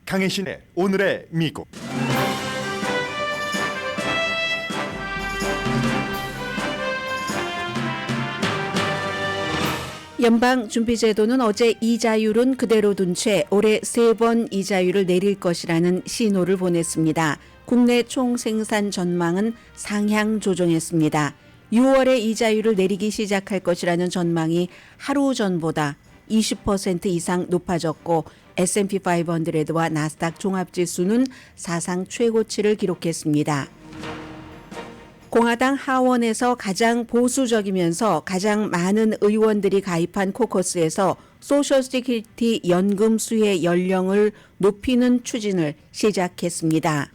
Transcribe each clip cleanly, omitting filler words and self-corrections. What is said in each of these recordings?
강혜신의 오늘의 미국. 연방준비제도는 어제 이자율은 그대로 둔 채 올해 3번 이자율을 내릴 것이라는 신호를 보냈습니다. 국내 총생산 전망은 상향 조정했습니다. 6월에 이자율을 내리기 시작할 것이라는 전망이 하루 전보다 20% 이상 높아졌고 S&P 500와 나스닥 종합지수는 사상 최고치를 기록했습니다. 공화당 하원에서 가장 보수적이면서 가장 많은 의원들이 가입한 코커스에서 소셜 시큐리티 연금 수혜 연령을 높이는 추진을 시작했습니다.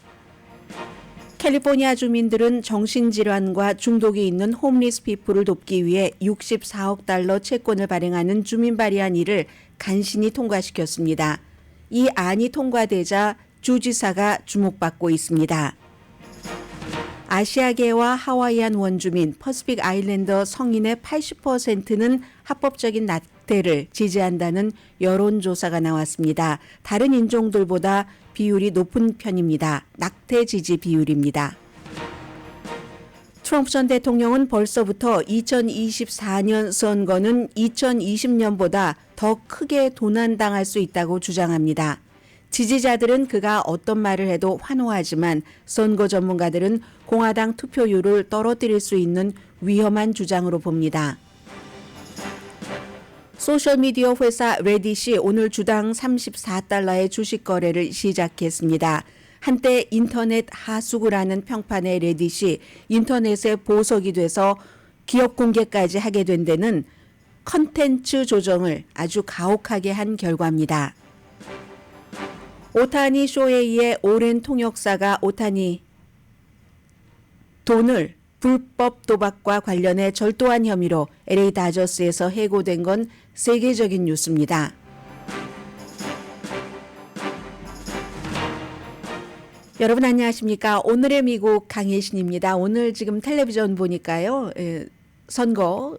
캘리포니아 주민들은 정신질환과 중독이 있는 홈리스 피플을 돕기 위해 64억 달러 채권을 발행하는 주민 발의안을 간신히 통과시켰습니다. 이 안이 통과되자 주지사가 주목받고 있습니다. 아시아계와 하와이안 원주민, 퍼시픽 아일랜더 성인의 80%는 합법적인 낙태를 지지한다는 여론조사가 나왔습니다. 다른 인종들보다 비율이 높은 편입니다. 낙태 지지 비율입니다. 트럼프 전 대통령은 벌써부터 2024년 선거는 2020년보다 더 크게 도난당할 수 있다고 주장합니다. 지지자들은 그가 어떤 말을 해도 환호하지만 선거 전문가들은 공화당 투표율을 떨어뜨릴 수 있는 위험한 주장으로 봅니다. 소셜미디어 회사 레딧이 오늘 주당 34달러의 주식 거래를 시작했습니다. 한때 인터넷 하수구를 하는 평판의 레딧이 인터넷의 보석이 돼서 기업 공개까지 하게 된 데는 컨텐츠 조정을 아주 가혹하게 한 결과입니다. 오타니 쇼헤이의 오랜 통역사가 오타니 돈을 불법 도박과 관련해 절도한 혐의로 LA 다저스에서 해고된 건 세계적인 뉴스입니다. 여러분 안녕하십니까? 오늘의 미국 강혜신입니다. 오늘 지금 텔레비전 보니까요. 선거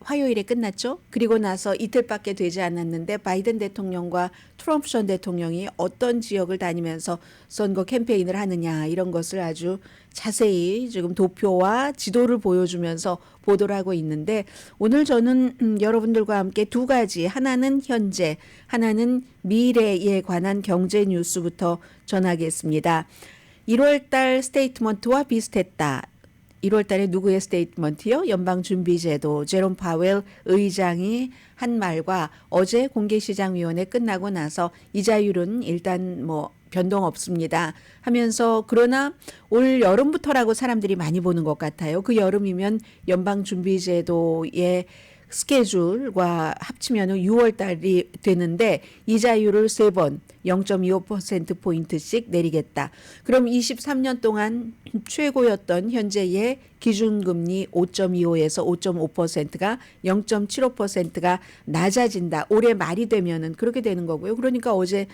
화요일에 끝났죠. 그리고 나서 이틀밖에 되지 않았는데 바이든 대통령과 트럼프 전 대통령이 어떤 지역을 다니면서 선거 캠페인을 하느냐 이런 것을 아주 자세히 지금 도표와 지도를 보여주면서 보도를 하고 있는데 오늘 저는 여러분들과 함께 두 가지, 하나는 현재, 하나는 미래에 관한 경제 뉴스부터 전하겠습니다. 1월달 스테이트먼트와 비슷했다. 1월 달에 누구의 스테이트먼트요? 연방준비제도 제롬 파웰 의장이 한 말과 어제 공개시장위원회 끝나고 나서 이자율은 일단 변동 없습니다 하면서 그러나 올 여름부터라고 사람들이 많이 보는 것 같아요. 그 여름이면 연방준비제도의 스케줄과 합치면 6월 달이 되는데 이자율을 3번 0.25%포인트씩 내리겠다. 그럼 23년 동안 최고였던 현재의 기준금리 5.25에서 5.5%가 0.75%가 낮아진다. 올해 말이 되면은 그렇게 되는 거고요. 그러니까 어제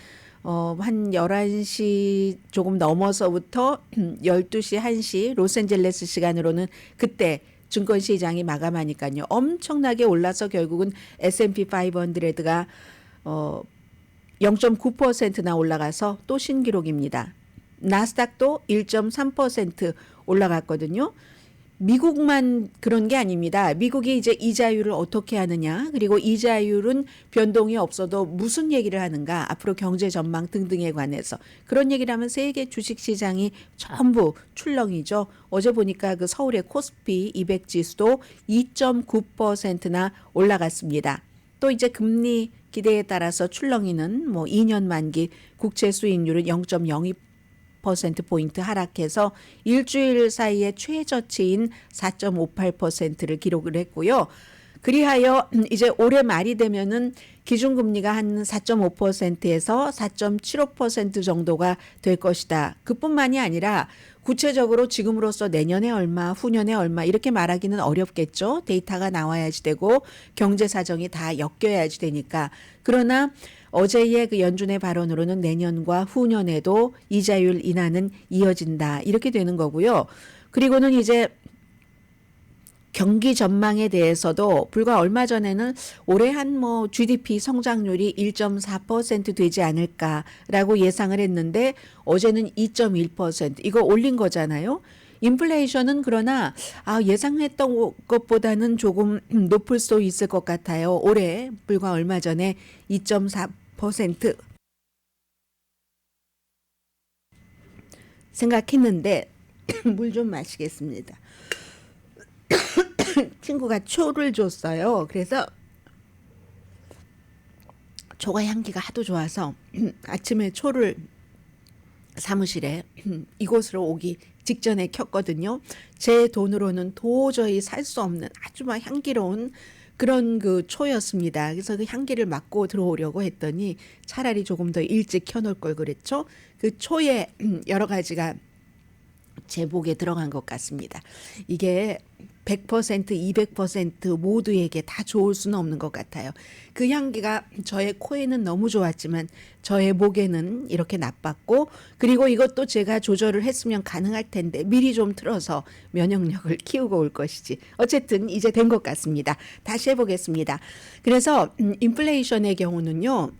한 11시 조금 넘어서부터 12시, 1시 로스앤젤레스 시간으로는 그때 증권시장이 마감하니까요. 엄청나게 올라서 결국은 S&P 500가 0.9%나 올라가서 또 신기록입니다. 나스닥도 1.3% 올라갔거든요. 미국만 그런 게 아닙니다. 미국이 이제 이자율을 어떻게 하느냐, 그리고 이자율은 변동이 없어도 무슨 얘기를 하는가, 앞으로 경제 전망 등등에 관해서 그런 얘기를 하면 세계 주식시장이 전부 출렁이죠. 어제 보니까 그 서울의 코스피 200 지수도 2.9%나 올라갔습니다. 또 이제 금리 기대에 따라서 출렁이는 2년 만기 국채 수익률은 0.02%포인트 하락해서 일주일 사이에 최저치인 4.58%를 기록을 했고요. 그리하여 이제 올해 말이 되면은 기준금리가 한 4.5%에서 4.75% 정도가 될 것이다. 그뿐만이 아니라 구체적으로 지금으로서 내년에 얼마, 후년에 얼마 이렇게 말하기는 어렵겠죠. 데이터가 나와야지 되고 경제 사정이 다 엮여야지 되니까. 그러나 어제의 그 연준의 발언으로는 내년과 후년에도 이자율 인하는 이어진다. 이렇게 되는 거고요. 그리고는 이제 경기 전망에 대해서도 불과 얼마 전에는 올해 한 뭐 GDP 성장률이 1.4% 되지 않을까라고 예상을 했는데 어제는 2.1% 이거 올린 거잖아요. 인플레이션은 그러나 예상했던 것보다는 조금 높을 수 있을 것 같아요. 올해 불과 얼마 전에 2.4% 생각했는데 물 좀 마시겠습니다. 친구가 초를 줬어요. 그래서 초가 향기가 하도 좋아서 아침에 초를 사무실에 이곳으로 오기 직전에 켰거든요. 제 돈으로는 도저히 살 수 없는 아주 막 향기로운 그런 그 초였습니다. 그래서 그 향기를 맡고 들어오려고 했더니 차라리 조금 더 일찍 켜놓을 걸 그랬죠. 그 초에 여러 가지가 제 목에 들어간 것 같습니다. 이게 100%, 200% 모두에게 다 좋을 수는 없는 것 같아요. 그 향기가 저의 코에는 너무 좋았지만 저의 목에는 이렇게 나빴고 그리고 이것도 제가 조절을 했으면 가능할 텐데 미리 좀 틀어서 면역력을 키우고 올 것이지. 어쨌든 이제 된 것 같습니다. 다시 해보겠습니다. 그래서 인플레이션의 경우는요.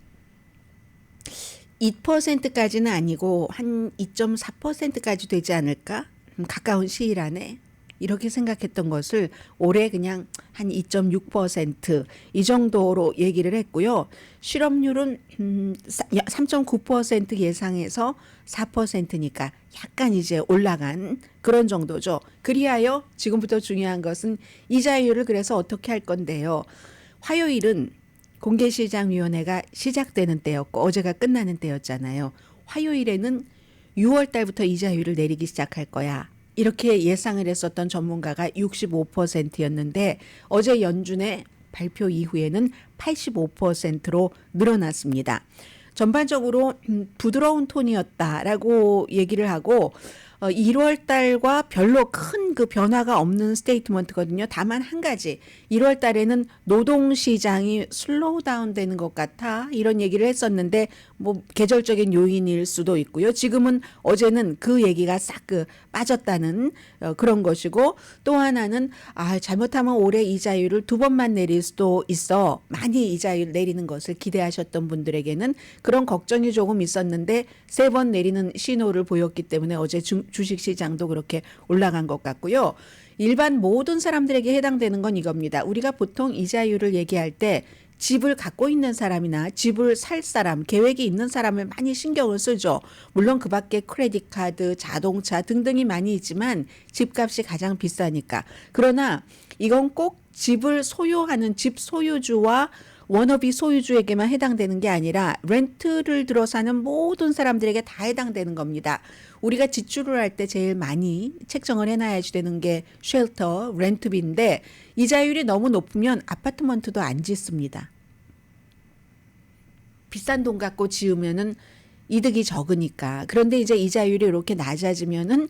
2%까지는 아니고 한 2.4%까지 되지 않을까? 가까운 시일 안에 이렇게 생각했던 것을 올해 그냥 한 2.6% 정도로 얘기를 했고요. 실업률은 3.9% 예상해서 4%니까 약간 이제 올라간 그런 정도죠. 그리하여 지금부터 중요한 것은 이자율을 그래서 어떻게 할 건데요. 화요일은 공개시장위원회가 시작되는 때였고 어제가 끝나는 때였잖아요. 화요일에는 6월 달부터 이자율을 내리기 시작할 거야. 이렇게 예상을 했었던 전문가가 65%였는데 어제 연준의 발표 이후에는 85%로 늘어났습니다. 전반적으로 부드러운 톤이었다라고 얘기를 하고 1월 달과 별로 큰 그 변화가 없는 스테이트먼트거든요. 다만 한 가지 1월 달에는 노동시장이 슬로우 다운 되는 것 같아 이런 얘기를 했었는데 뭐 계절적인 요인일 수도 있고요. 지금은 어제는 그 얘기가 싹 그 빠졌다는 그런 것이고 또 하나는 잘못하면 올해 이자율을 2번만 내릴 수도 있어. 많이 이자율 내리는 것을 기대하셨던 분들에게는 그런 걱정이 조금 있었는데 3번 내리는 신호를 보였기 때문에 어제 주식시장도 그렇게 올라간 것 같고요. 일반 모든 사람들에게 해당되는 건 이겁니다. 우리가 보통 이자율을 얘기할 때 집을 갖고 있는 사람이나 집을 살 사람, 계획이 있는 사람을 많이 신경을 쓰죠. 물론 그 밖에 크레딧 카드, 자동차 등등이 많이 있지만 집값이 가장 비싸니까. 그러나 이건 꼭 집을 소유하는 집 소유주와 워너비 소유주에게만 해당되는 게 아니라 렌트를 들어 사는 모든 사람들에게 다 해당되는 겁니다. 우리가 지출을 할 때 제일 많이 책정을 해놔야지 되는 게 쉘터, 렌트비인데 이자율이 너무 높으면 아파트먼트도 안 짓습니다. 비싼 돈 갖고 지으면은 이득이 적으니까. 그런데 이제 이자율이 이렇게 낮아지면은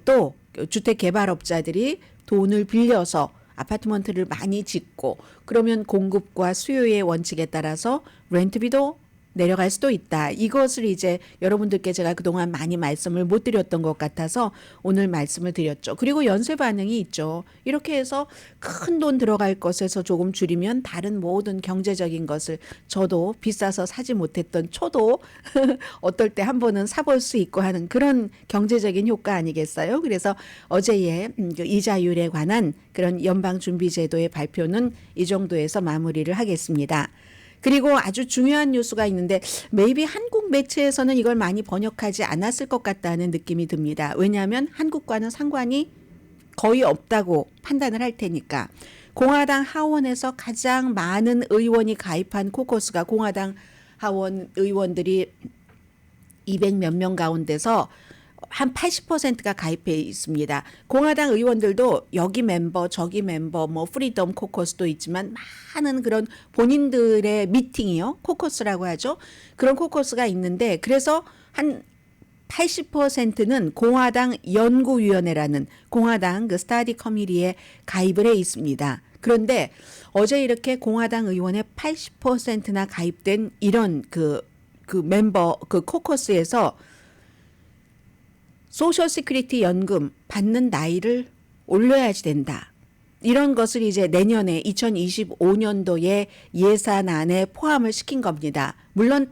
또 주택 개발업자들이 돈을 빌려서 아파트먼트를 많이 짓고 그러면 공급과 수요의 원칙에 따라서 렌트비도 내려갈 수도 있다. 이것을 이제 여러분들께 제가 그동안 많이 말씀을 못 드렸던 것 같아서 오늘 말씀을 드렸죠. 그리고 연쇄 반응이 있죠. 이렇게 해서 큰 돈 들어갈 것에서 조금 줄이면 다른 모든 경제적인 것을 저도 비싸서 사지 못했던 초도 어떨 때 한 번은 사볼 수 있고 하는 그런 경제적인 효과 아니겠어요? 그래서 어제의 그 이자율에 관한 그런 연방준비제도의 발표는 이 정도에서 마무리를 하겠습니다. 그리고 아주 중요한 뉴스가 있는데 maybe 한국 매체에서는 이걸 많이 번역하지 않았을 것 같다는 느낌이 듭니다. 왜냐하면 한국과는 상관이 거의 없다고 판단을 할 테니까. 공화당 하원에서 가장 많은 의원이 가입한 코커스가 공화당 하원 의원들이 200몇 명 가운데서 한 80%가 가입해 있습니다. 공화당 의원들도 여기 멤버 저기 멤버 뭐 프리덤 코커스도 있지만 많은 그런 본인들의 미팅이요. 코커스라고 하죠. 그런 코커스가 있는데 그래서 한 80%는 공화당 연구위원회라는 공화당 그 스타디 커미리에 가입을 해 있습니다. 그런데 어제 이렇게 공화당 의원의 80%나 가입된 이런 그 멤버 그 코커스에서 소셜 시큐리티 연금 받는 나이를 올려야지 된다. 이런 것을 이제 내년에 2025년도에 예산안에 포함을 시킨 겁니다. 물론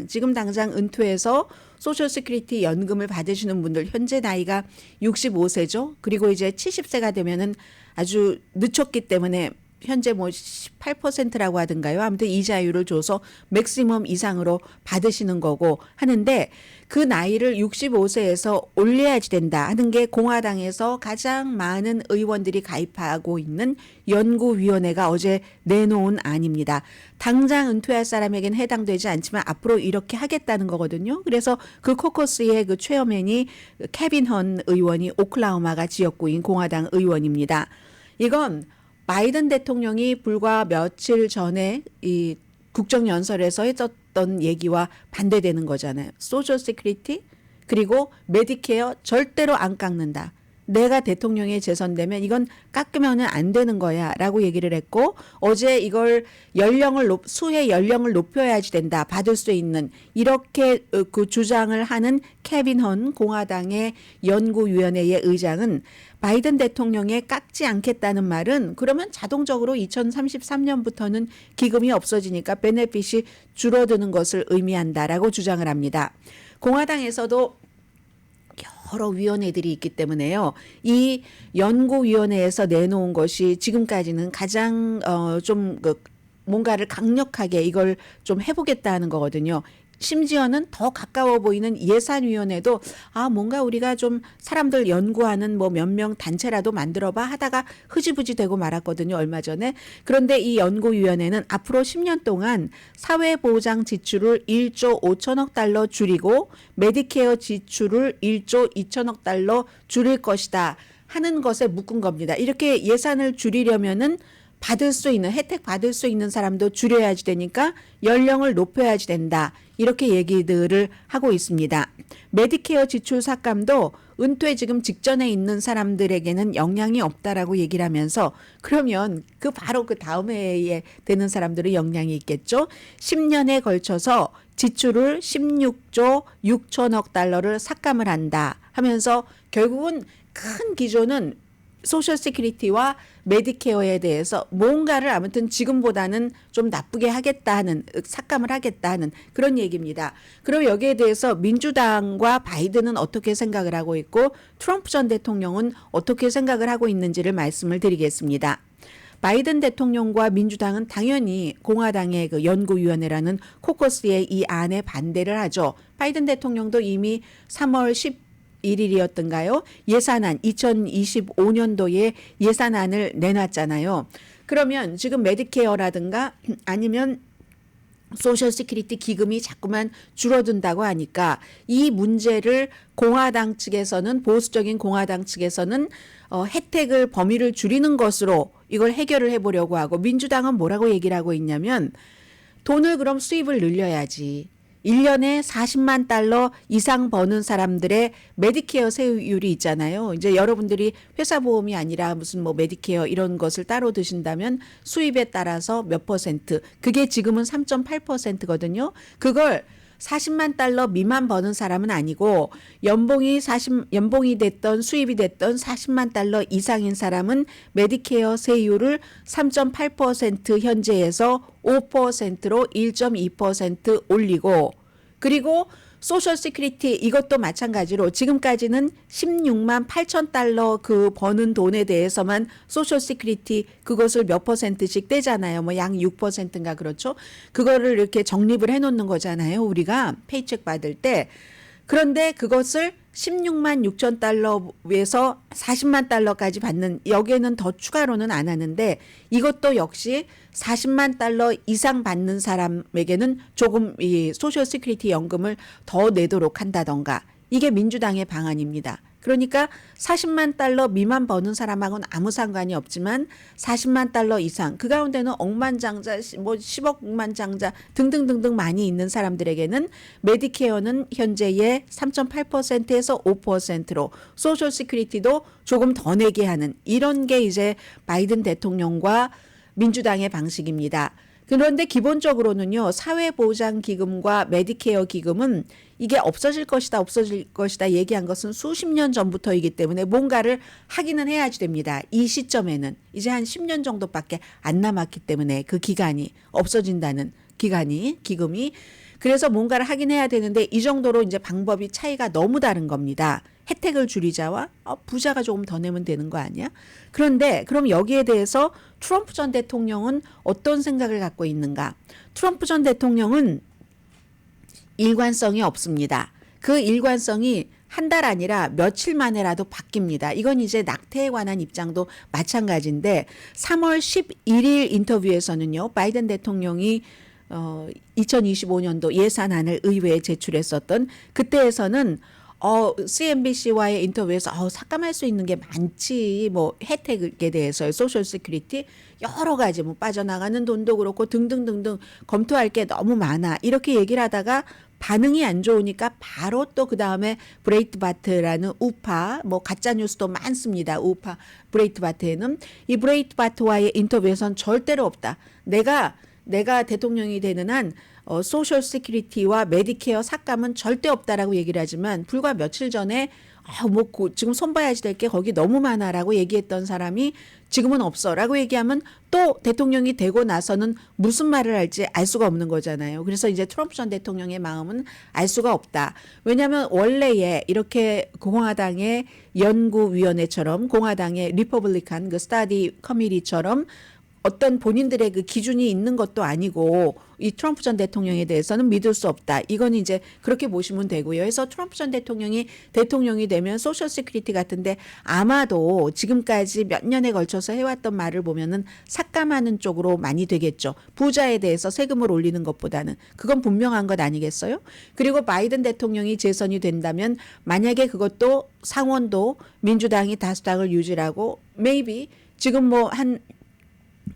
지금 당장 은퇴해서 소셜시큐리티 연금을 받으시는 분들 현재 나이가 65세죠. 그리고 이제 70세가 되면은 아주 늦췄기 때문에 현재 뭐 18%라고 하던가요. 아무튼 이자율을 줘서 맥시멈 이상으로 받으시는 거고 하는데 그 나이를 65세에서 올려야지 된다 하는 게 공화당에서 가장 많은 의원들이 가입하고 있는 연구위원회가 어제 내놓은 안입니다. 당장 은퇴할 사람에게는 해당되지 않지만 앞으로 이렇게 하겠다는 거거든요. 그래서 그 코커스의 그 체어맨이 케빈 헌 의원이 오클라호마가 지역구인 공화당 의원입니다. 이건 바이든 대통령이 불과 며칠 전에 이 국정연설에서 했었던 얘기와 반대되는 거잖아요. 소셜 시큐리티 그리고 메디케어 절대로 안 깎는다. 내가 대통령에 재선되면 이건 깎으면 안 되는 거야 라고 얘기를 했고 어제 이걸 수혜 연령을 높여야지 된다. 받을 수 있는 이렇게 그 주장을 하는 케빈 헌 공화당의 연구위원회의 의장은 바이든 대통령의 깎지 않겠다는 말은 그러면 자동적으로 2033년부터는 기금이 없어지니까 베네핏이 줄어드는 것을 의미한다라고 주장을 합니다. 공화당에서도 여러 위원회들이 있기 때문에요. 이 연구위원회에서 내놓은 것이 지금까지는 가장 뭔가를 강력하게 이걸 좀 해보겠다는 거거든요. 심지어는 더 가까워 보이는 예산위원회도 뭔가 우리가 좀 사람들 연구하는 뭐 몇 명 단체라도 만들어봐 하다가 흐지부지 되고 말았거든요. 얼마 전에. 그런데 이 연구위원회는 앞으로 10년 동안 사회보장 지출을 1조 5천억 달러 줄이고 메디케어 지출을 1조 2천억 달러 줄일 것이다 하는 것에 묶은 겁니다. 이렇게 예산을 줄이려면은 혜택 받을 수 있는 사람도 줄여야지 되니까 연령을 높여야지 된다. 이렇게 얘기들을 하고 있습니다. 메디케어 지출 삭감도 은퇴 지금 직전에 있는 사람들에게는 영향이 없다라고 얘기를 하면서 그러면 바로 그 다음 해에 되는 사람들은 영향이 있겠죠. 10년에 걸쳐서 지출을 16조 6천억 달러를 삭감을 한다 하면서 결국은 큰 기조는 소셜 시큐리티와 메디케어에 대해서 뭔가를 아무튼 지금보다는 좀 나쁘게 하겠다는 삭감을 하겠다는 그런 얘기입니다. 그리고 여기에 대해서 민주당과 바이든은 어떻게 생각을 하고 있고 트럼프 전 대통령은 어떻게 생각을 하고 있는지를 말씀을 드리겠습니다. 바이든 대통령과 민주당은 당연히 공화당의 그 연구위원회라는 코커스의 이 안에 반대를 하죠. 바이든 대통령도 이미 3월 11일이었던가요? 예산안 2025년도에 예산안을 내놨잖아요. 그러면 지금 메디케어라든가 아니면 소셜 시큐리티 기금이 자꾸만 줄어든다고 하니까 이 문제를 공화당 측에서는 보수적인 공화당 측에서는 혜택을 범위를 줄이는 것으로 이걸 해결을 해보려고 하고 민주당은 뭐라고 얘기를 하고 있냐면 돈을 그럼 수입을 늘려야지. 1년에 40만 달러 이상 버는 사람들의 메디케어 세율이 있잖아요. 이제 여러분들이 회사 보험이 아니라 무슨 뭐 메디케어 이런 것을 따로 드신다면 수입에 따라서 몇 퍼센트, 그게 지금은 3.8%거든요. 그걸 40만 달러 미만 버는 사람은 아니고 연봉이 됐던 수입이 됐던 40만 달러 이상인 사람은 메디케어 세율을 3.8% 현재에서 5%로 1.2% 올리고 그리고 소셜 시큐리티 이것도 마찬가지로 지금까지는 16만 8천 달러 그 버는 돈에 대해서만 소셜 시큐리티 그것을 몇 퍼센트씩 떼잖아요. 뭐 양 6%인가 그렇죠. 그거를 이렇게 적립을 해놓는 거잖아요. 우리가 페이책 받을 때. 그런데 그것을 16만 6천 달러에서 40만 달러까지 받는 여기에는 더 추가로는 안 하는데 이것도 역시 40만 달러 이상 받는 사람에게는 조금 이 소셜 시큐리티 연금을 더 내도록 한다던가 이게 민주당의 방안입니다. 그러니까 40만 달러 미만 버는 사람하고는 아무 상관이 없지만 40만 달러 이상 그 가운데는 억만장자 뭐 10억만장자 등등등등 많이 있는 사람들에게는 메디케어는 현재의 3.8%에서 5%로 소셜 시큐리티도 조금 더 내게 하는 이런 게 이제 바이든 대통령과 민주당의 방식입니다. 그런데 기본적으로는요, 사회보장기금과 메디케어 기금은 이게 없어질 것이다 얘기한 것은 수십 년 전부터이기 때문에 뭔가를 하기는 해야지 됩니다. 이 시점에는 이제 한 10년 정도밖에 안 남았기 때문에 그 기간이 없어진다는 기금이 그래서 뭔가를 하긴 해야 되는데 이 정도로 이제 방법이 차이가 너무 다른 겁니다. 혜택을 줄이자와 부자가 조금 더 내면 되는 거 아니야? 그런데 그럼 여기에 대해서 트럼프 전 대통령은 어떤 생각을 갖고 있는가? 트럼프 전 대통령은 일관성이 없습니다. 그 일관성이 한 달 아니라 며칠 만에라도 바뀝니다. 이건 이제 낙태에 관한 입장도 마찬가지인데 3월 11일 인터뷰에서는요. 바이든 대통령이 2025년도 예산안을 의회에 제출했었던 그때에서는 CNBC와의 인터뷰에서 삭감할 수 있는 게 많지 뭐 혜택에 대해서 소셜 시큐리티 여러 가지 뭐 빠져나가는 돈도 그렇고 등등등등 검토할 게 너무 많아 이렇게 얘기를 하다가 반응이 안 좋으니까 바로 또 그 다음에 브레이트바트라는 우파 뭐 가짜 뉴스도 많습니다. 우파 브레이트바트에는 이 브레이트바트와의 인터뷰에선 절대로 없다. 내가 대통령이 되는 한 소셜 시큐리티와 메디케어 삭감은 절대 없다라고 얘기를 하지만 불과 며칠 전에 지금 손봐야지 될 게 거기 너무 많아라고 얘기했던 사람이 지금은 없어라고 얘기하면 또 대통령이 되고 나서는 무슨 말을 할지 알 수가 없는 거잖아요. 그래서 이제 트럼프 전 대통령의 마음은 알 수가 없다. 왜냐하면 원래에 이렇게 공화당의 연구위원회처럼 공화당의 리퍼블리칸 그 스타디 커미티처럼 어떤 본인들의 그 기준이 있는 것도 아니고 이 트럼프 전 대통령에 대해서는 믿을 수 없다. 이건 이제 그렇게 보시면 되고요. 그래서 트럼프 전 대통령이 되면 소셜 시큐리티 같은데 아마도 지금까지 몇 년에 걸쳐서 해왔던 말을 보면은 삭감하는 쪽으로 많이 되겠죠. 부자에 대해서 세금을 올리는 것보다는 그건 분명한 것 아니겠어요? 그리고 바이든 대통령이 재선이 된다면 만약에 그것도 상원도 민주당이 다수당을 유지하고 maybe 지금 뭐한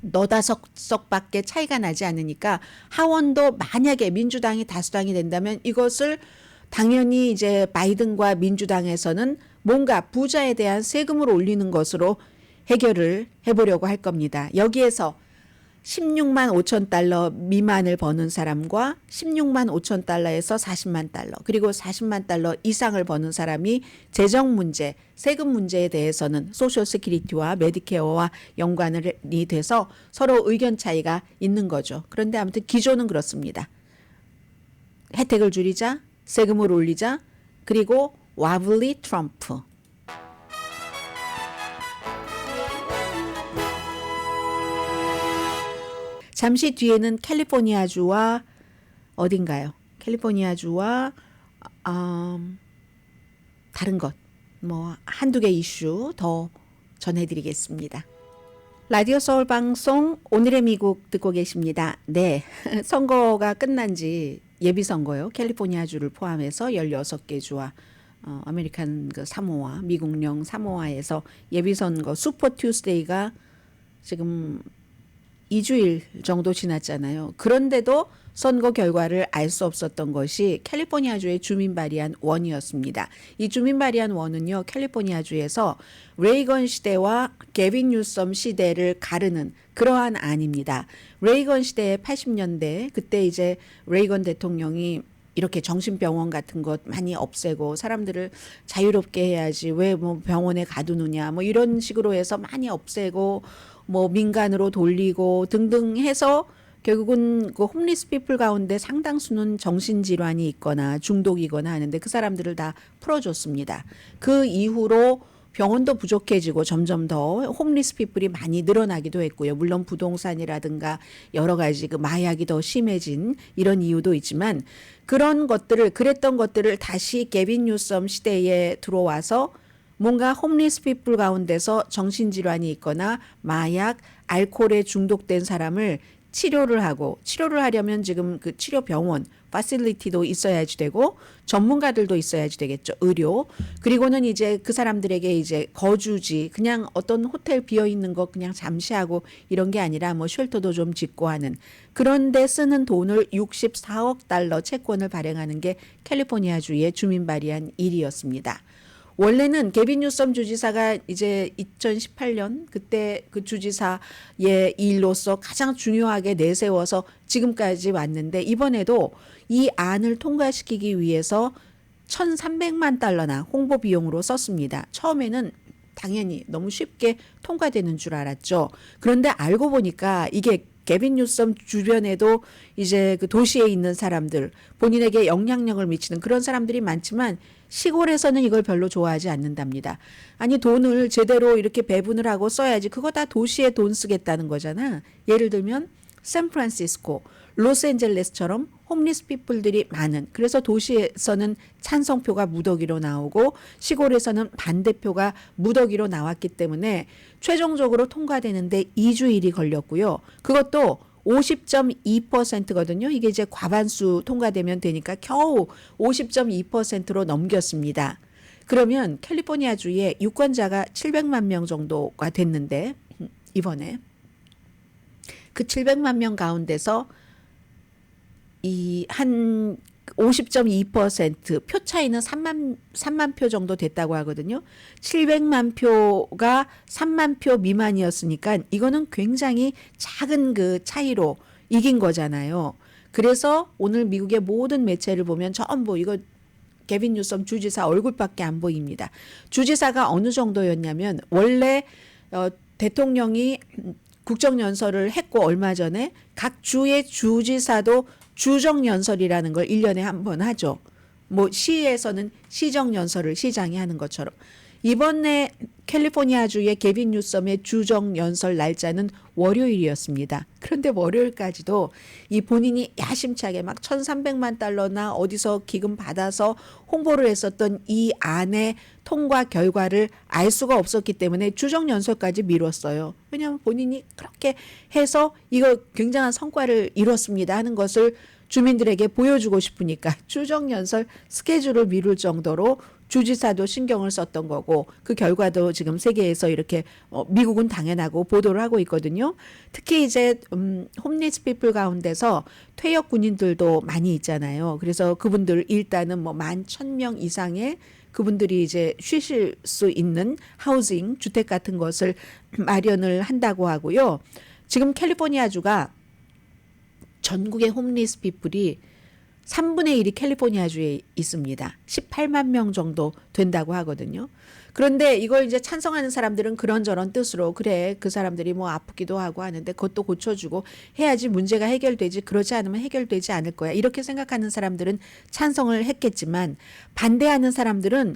너다섯 석밖에 차이가 나지 않으니까 하원도 만약에 민주당이 다수당이 된다면 이것을 당연히 이제 바이든과 민주당에서는 뭔가 부자에 대한 세금을 올리는 것으로 해결을 해보려고 할 겁니다. 여기에서 16만 5천 달러 미만을 버는 사람과 16만 5천 달러에서 40만 달러 그리고 40만 달러 이상을 버는 사람이 재정 문제, 세금 문제에 대해서는 소셜 시큐리티와 메디케어와 연관이 돼서 서로 의견 차이가 있는 거죠. 그런데 아무튼 기조는 그렇습니다. 혜택을 줄이자, 세금을 올리자, 그리고 와블리 트럼프. 잠시 뒤에는 캘리포니아주와 어딘가요? 캘리포니아주와 다른 것, 뭐 한두 개 이슈 더 전해드리겠습니다. 라디오 서울 방송 오늘의 미국 듣고 계십니다. 네, 선거가 끝난 지 예비선거요. 캘리포니아주를 포함해서 16개 주와 아메리칸 그 사모아, 미국령 사모아에서 예비선거 슈퍼 투스데이가 지금 2주일 정도 지났잖아요. 그런데도 선거 결과를 알 수 없었던 것이 캘리포니아주의 주민 발의안 원이었습니다. 이 주민 발의안 원은요. 캘리포니아주에서 레이건 시대와 게빈 뉴섬 시대를 가르는 그러한 안입니다. 레이건 시대의 80년대 그때 이제 레이건 대통령이 이렇게 정신병원 같은 것 많이 없애고 사람들을 자유롭게 해야지 왜 뭐 병원에 가두느냐 뭐 이런 식으로 해서 많이 없애고 뭐 민간으로 돌리고 등등 해서 결국은 그 홈리스 피플 가운데 상당수는 정신질환이 있거나 중독이거나 하는데 그 사람들을 다 풀어줬습니다. 그 이후로 병원도 부족해지고 점점 더 홈리스 피플이 많이 늘어나기도 했고요. 물론 부동산이라든가 여러 가지 그 마약이 더 심해진 이런 이유도 있지만 그랬던 것들을 다시 게빈 뉴섬 시대에 들어와서 뭔가 홈리스 피플 가운데서 정신질환이 있거나 마약, 알코올에 중독된 사람을 치료를 하려면 지금 그 치료 병원, 파실리티도 있어야지 되고 전문가들도 있어야지 되겠죠. 의료. 그리고는 이제 그 사람들에게 이제 거주지, 그냥 어떤 호텔 비어 있는 거 그냥 잠시하고 이런 게 아니라 뭐 쉘터도 좀 짓고 하는 그런데 쓰는 돈을 64억 달러 채권을 발행하는 게 캘리포니아주의 주민 발의안 일이었습니다. 원래는 게빈 뉴섬 주지사가 이제 2018년 그때 그 주지사의 일로서 가장 중요하게 내세워서 지금까지 왔는데 이번에도 이 안을 통과시키기 위해서 1,300만 달러나 홍보 비용으로 썼습니다. 처음에는 당연히 너무 쉽게 통과되는 줄 알았죠. 그런데 알고 보니까 이게 게빈 뉴섬 주변에도 이제 그 도시에 있는 사람들, 본인에게 영향력을 미치는 그런 사람들이 많지만 시골에서는 이걸 별로 좋아하지 않는답니다. 아니 돈을 제대로 이렇게 배분을 하고 써야지. 그거 다 도시에 돈 쓰겠다는 거잖아. 예를 들면 샌프란시스코, 로스앤젤레스처럼 홈리스 피플들이 많은, 그래서 도시에서는 찬성표가 무더기로 나오고 시골에서는 반대표가 무더기로 나왔기 때문에 최종적으로 통과되는데 2주일이 걸렸고요. 그것도 50.2%거든요. 이게 이제 과반수 통과되면 되니까 겨우 50.2%로 넘겼습니다. 그러면 캘리포니아주에 유권자가 700만 명 정도가 됐는데 이번에 그 700만 명 가운데서 이 한 50.2%표 차이는 3만 표 정도 됐다고 하거든요. 700만 표가 3만 표 미만이었으니까 이거는 굉장히 작은 그 차이로 이긴 거잖아요. 그래서 오늘 미국의 모든 매체를 보면 전부 이거 게빈 뉴섬 주지사 얼굴밖에 안 보입니다. 주지사가 어느 정도였냐면 원래 대통령이 국정연설을 했고 얼마 전에 각 주의 주지사도 주정연설이라는 걸 1년에 한 번 하죠. 뭐 시에서는 시정연설을 시장이 하는 것처럼. 이번에 캘리포니아주의 게빈 뉴섬의 주정연설 날짜는 월요일이었습니다. 그런데 월요일까지도 이 본인이 야심차게 막 1,300만 달러나 어디서 기금 받아서 홍보를 했었던 이 안의 통과 결과를 알 수가 없었기 때문에 주정연설까지 미뤘어요. 왜냐하면 본인이 그렇게 해서 이거 굉장한 성과를 이뤘습니다 하는 것을 주민들에게 보여주고 싶으니까 주정연설 스케줄을 미룰 정도로 주지사도 신경을 썼던 거고 그 결과도 지금 세계에서 이렇게 미국은 당연하고 보도를 하고 있거든요. 특히 이제 홈리스 피플 가운데서 퇴역 군인들도 많이 있잖아요. 그래서 그분들 일단은 뭐 11,000명 이상의 그분들이 이제 쉬실 수 있는 하우징 주택 같은 것을 마련을 한다고 하고요. 지금 캘리포니아주가 전국의 홈리스 피플이 3분의 1이 캘리포니아주에 있습니다. 18만 명 정도 된다고 하거든요. 그런데 이걸 이제 찬성하는 사람들은 그런저런 뜻으로 그래 그 사람들이 뭐 아프기도 하고 하는데 그것도 고쳐주고 해야지 문제가 해결되지 그렇지 않으면 해결되지 않을 거야. 이렇게 생각하는 사람들은 찬성을 했겠지만 반대하는 사람들은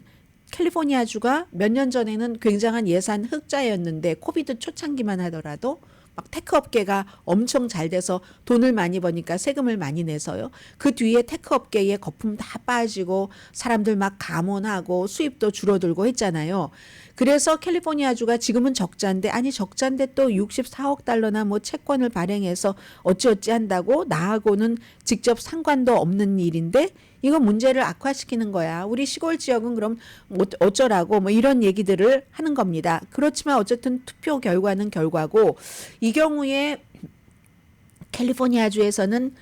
캘리포니아주가 몇 년 전에는 굉장한 예산 흑자였는데 코비드 초창기만 하더라도 막 테크 업계가 엄청 잘 돼서 돈을 많이 버니까 세금을 많이 내서요. 그 뒤에 테크 업계의 거품 다 빠지고 사람들 막 감원하고 수입도 줄어들고 했잖아요. 그래서 캘리포니아주가 지금은 적자인데 아니 적자인데 또 64억 달러나 뭐 채권을 발행해서 어찌어찌 한다고 나하고는 직접 상관도 없는 일인데 이거 문제를 악화시키는 거야. 우리 시골 지역은 그럼 어쩌라고 뭐 이런 얘기들을 하는 겁니다. 그렇지만 어쨌든 투표 결과는 결과고 이 경우에 캘리포니아주에서는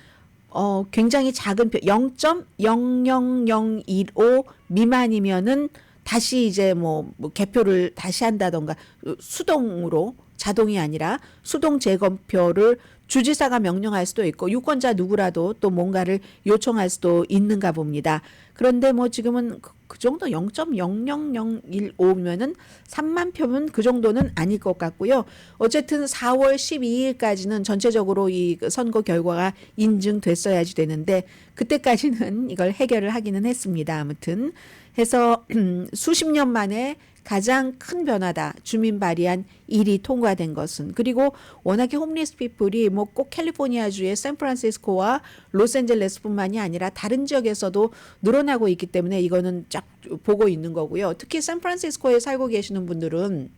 굉장히 작은 표 0.00015 미만이면은 다시 이제 뭐 개표를 다시 한다던가 수동으로 자동이 아니라 수동 재검표를 주지사가 명령할 수도 있고 유권자 누구라도 또 뭔가를 요청할 수도 있는가 봅니다. 그런데 뭐 지금은 그 정도 0.00015면은 3만 표면 그 정도는 아닐 것 같고요. 어쨌든 4월 12일까지는 전체적으로 이 선거 결과가 인증됐어야지 되는데 그때까지는 이걸 해결을 하기는 했습니다. 아무튼 해서 수십 년 만에 가장 큰 변화다. 주민 발의안 1이 통과된 것은. 그리고 워낙에 홈리스 피플이 뭐 꼭 캘리포니아주의 샌프란시스코와 로스앤젤레스뿐만이 아니라 다른 지역에서도 늘어나고 있기 때문에 이거는 쫙 보고 있는 거고요. 특히 샌프란시스코에 살고 계시는 분들은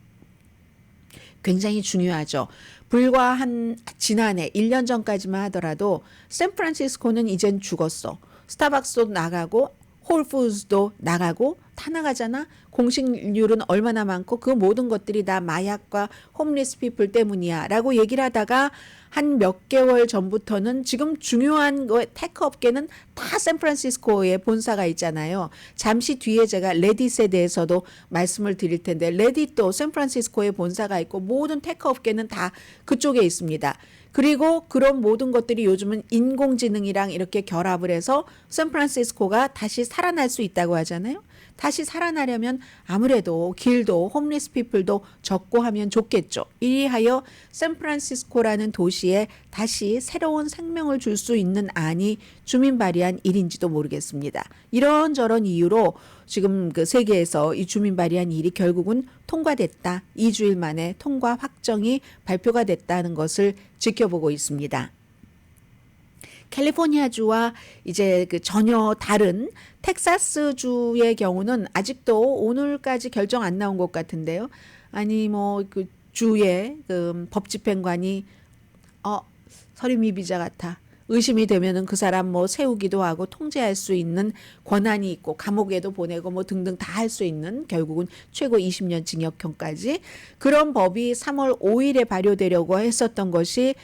굉장히 중요하죠. 불과 한 지난해 1년 전까지만 하더라도 샌프란시스코는 이젠 죽었어. 스타벅스도 나가고 홀푸드도 나가고 다 나가잖아. 공식률은 얼마나 많고 그 모든 것들이 다 마약과 홈리스 피플 때문이야 라고 얘기를 하다가 한 몇 개월 전부터는 지금 중요한 거 테크 업계는 다 샌프란시스코에 본사가 있잖아요. 잠시 뒤에 제가 레딧에 대해서도 말씀을 드릴 텐데 레딧도 샌프란시스코에 본사가 있고 모든 테크 업계는 다 그쪽에 있습니다. 그리고 그런 모든 것들이 요즘은 인공지능이랑 이렇게 결합을 해서 샌프란시스코가 다시 살아날 수 있다고 하잖아요. 다시 살아나려면 아무래도 길도 홈리스 피플도 적고 하면 좋겠죠. 이리하여 샌프란시스코라는 도시에 다시 새로운 생명을 줄 수 있는 안이 주민 발의안 일인지도 모르겠습니다. 이런저런 이유로 지금 그 세계에서 이 주민 발의안 일이 결국은 통과됐다. 2주일 만에 통과 확정이 발표가 됐다는 것을 지켜보고 있습니다. 캘리포니아주와 이제 그 전혀 다른 텍사스주의 경우는 아직도 오늘까지 결정 안 나온 것 같은데요. 아니 뭐 그 주의 그 법집행관이 서류 비자 같아. 의심이 되면은 그 사람 뭐 세우기도 하고 통제할 수 있는 권한이 있고 감옥에도 보내고 뭐 등등 다 할 수 있는 결국은 최고 20년 징역형까지 그런 법이 3월 5일에 발효되려고 했었던 것이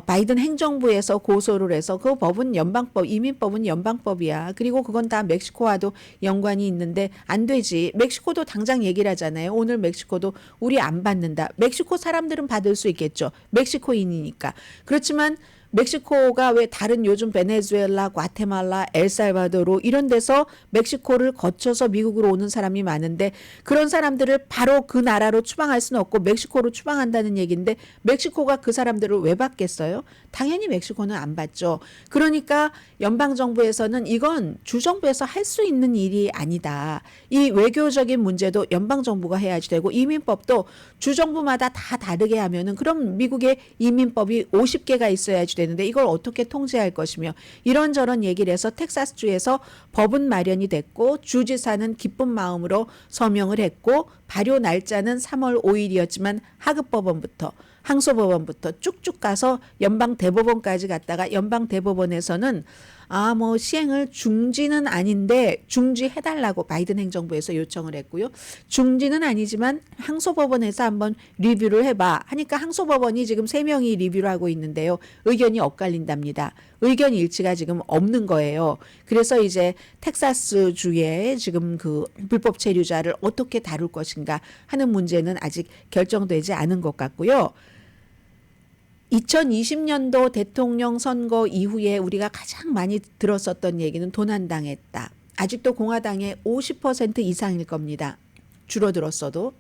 바이든 행정부에서 고소를 해서 그 법은 연방법, 이민법은 연방법이야. 그리고 그건 다 멕시코와도 연관이 있는데 안 되지. 멕시코도 당장 얘기를 하잖아요. 오늘 멕시코도 우리 안 받는다. 멕시코 사람들은 받을 수 있겠죠. 멕시코인이니까. 그렇지만 멕시코가 왜 다른 요즘 베네수엘라, 과테말라, 엘살바도르 이런 데서 멕시코를 거쳐서 미국으로 오는 사람이 많은데 그런 사람들을 바로 그 나라로 추방할 수는 없고 멕시코로 추방한다는 얘기인데 멕시코가 그 사람들을 왜 받겠어요? 당연히 멕시코는 안 받죠. 그러니까 연방정부에서는 이건 주정부에서 할 수 있는 일이 아니다. 이 외교적인 문제도 연방정부가 해야지 되고 이민법도 주정부마다 다 다르게 하면은 그럼 미국의 이민법이 50개가 있어야지 되는데 이걸 어떻게 통제할 것이며 이런저런 얘기를 해서 텍사스주에서 법은 마련이 됐고 주지사는 기쁜 마음으로 서명을 했고 발효 날짜는 3월 5일이었지만 하급법원부터 항소법원부터 쭉쭉 가서 연방대법원까지 갔다가 연방대법원에서는 뭐 시행을 중지는 아닌데 중지해달라고 바이든 행정부에서 요청을 했고요. 중지는 아니지만 항소법원에서 한번 리뷰를 해봐 하니까 항소법원이 지금 3명이 리뷰를 하고 있는데요. 의견이 엇갈린답니다. 의견 일치가 지금 없는 거예요. 그래서 이제 텍사스주의 지금 그 불법 체류자를 어떻게 다룰 것인가 하는 문제는 아직 결정되지 않은 것 같고요. 2020년도 대통령 선거 이후에 우리가 가장 많이 들었었던 얘기는 도난당했다. 아직도 공화당의 50% 이상일 겁니다. 줄어들었어도.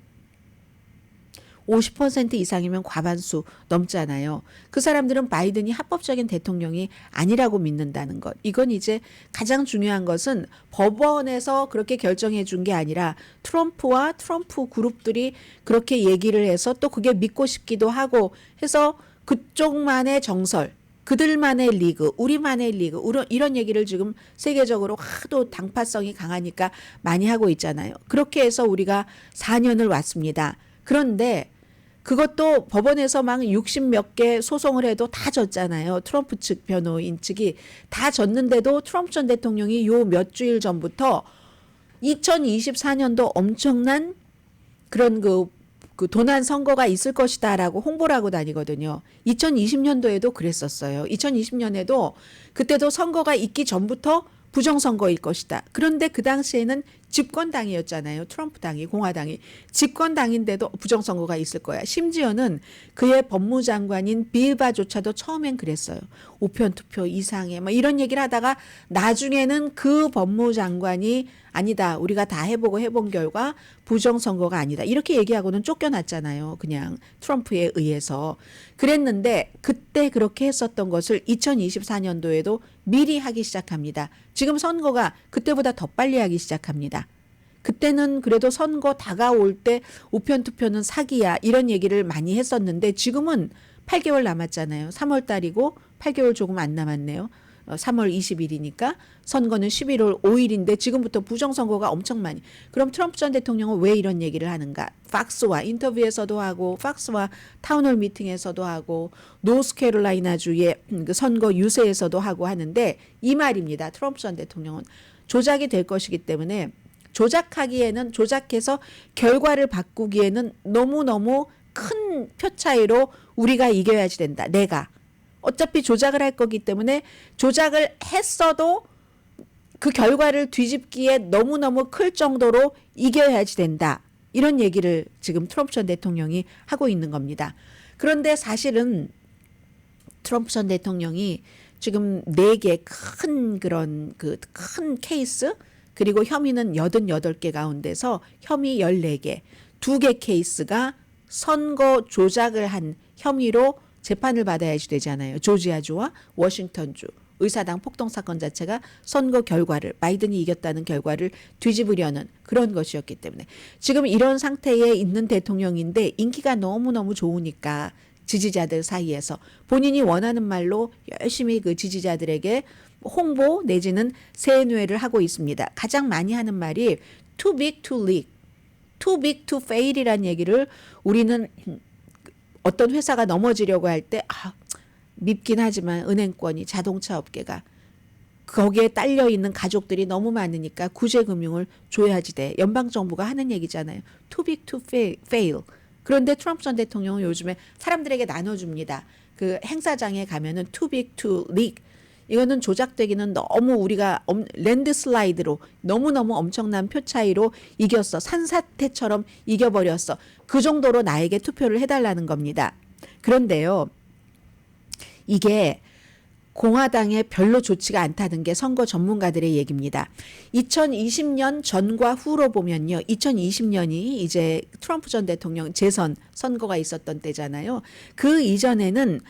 50% 이상이면 과반수 넘잖아요. 그 사람들은 바이든이 합법적인 대통령이 아니라고 믿는다는 것. 이건 이제 가장 중요한 것은 법원에서 그렇게 결정해 준 게 아니라 트럼프와 트럼프 그룹들이 그렇게 얘기를 해서 또 그게 믿고 싶기도 하고 해서 그쪽만의 정설, 그들만의 리그, 우리만의 리그 이런 얘기를 지금 세계적으로 하도 당파성이 강하니까 많이 하고 있잖아요. 그렇게 해서 우리가 4년을 왔습니다. 그런데 그것도 법원에서 막 60 몇 개 소송을 해도 다 졌잖아요. 트럼프 측 변호인 측이 다 졌는데도 트럼프 전 대통령이 요 몇 주일 전부터 2024년도 엄청난 그런 그 도난 선거가 있을 것이다라고 홍보를 하고 다니거든요. 2020년도에도 그랬었어요. 2020년에도 그때도 선거가 있기 전부터 부정선거일 것이다. 그런데 그 당시에는 집권당이었잖아요. 트럼프 당이, 공화당이. 집권당인데도 부정선거가 있을 거야. 심지어는 그의 법무장관인 빌바조차도 처음엔 그랬어요. 우편투표 이상해. 뭐 이런 얘기를 하다가 나중에는 그 법무장관이 아니다. 우리가 다 해본 결과 부정선거가 아니다. 이렇게 얘기하고는 쫓겨났잖아요. 그냥 트럼프에 의해서. 그랬는데 그때 그렇게 했었던 것을 2024년도에도 미리 하기 시작합니다. 지금 선거가 그때보다 더 빨리 하기 시작합니다. 그때는 그래도 선거 다가올 때 우편투표는 사기야 이런 얘기를 많이 했었는데 지금은 8개월 남았잖아요. 3월 달이고 8개월 조금 안 남았네요. 3월 20일이니까 선거는 11월 5일인데 지금부터 부정선거가 엄청 많이. 그럼 트럼프 전 대통령은 왜 이런 얘기를 하는가? 팍스와 인터뷰에서도 하고 팍스와 타운홀 미팅에서도 하고 노스캐롤라이나주의 그 선거 유세에서도 하고 하는데 이 말입니다. 트럼프 전 대통령은 조작이 될 것이기 때문에 조작하기에는 조작해서 결과를 바꾸기에는 너무너무 큰 표 차이로 우리가 이겨야지 된다. 내가. 어차피 조작을 할 거기 때문에 조작을 했어도 그 결과를 뒤집기에 너무너무 클 정도로 이겨야지 된다. 이런 얘기를 지금 트럼프 전 대통령이 하고 있는 겁니다. 그런데 사실은 트럼프 전 대통령이 지금 4개 큰 그런 그 큰 케이스 그리고 혐의는 88개 가운데서 혐의 14개, 2개 케이스가 선거 조작을 한 혐의로 재판을 받아야지 되잖아요. 조지아주와 워싱턴주 의사당 폭동 사건 자체가 선거 결과를 바이든이 이겼다는 결과를 뒤집으려는 그런 것이었기 때문에 지금 이런 상태에 있는 대통령인데 인기가 너무너무 좋으니까 지지자들 사이에서 본인이 원하는 말로 열심히 그 지지자들에게 홍보 내지는 세뇌를 하고 있습니다. 가장 많이 하는 말이 too big to leak, too big to fail이라는 얘기를 우리는 어떤 회사가 넘어지려고 할 때 밉긴 하지만 은행권이 자동차 업계가 거기에 딸려 있는 가족들이 너무 많으니까 구제금융을 줘야지 돼. 연방정부가 하는 얘기잖아요. Too big to fail. 그런데 트럼프 전 대통령은 요즘에 사람들에게 나눠줍니다. 그 행사장에 가면은 too big to leak. 이거는 조작되기는 너무 우리가 랜드슬라이드로 너무너무 엄청난 표 차이로 이겼어. 산사태처럼 이겨버렸어. 그 정도로 나에게 투표를 해달라는 겁니다. 그런데요. 이게 공화당에 별로 좋지가 않다는 게 선거 전문가들의 얘기입니다. 2020년 전과 후로 보면요. 2020년이 이제 트럼프 전 대통령 재선 선거가 있었던 때잖아요. 그 이전에는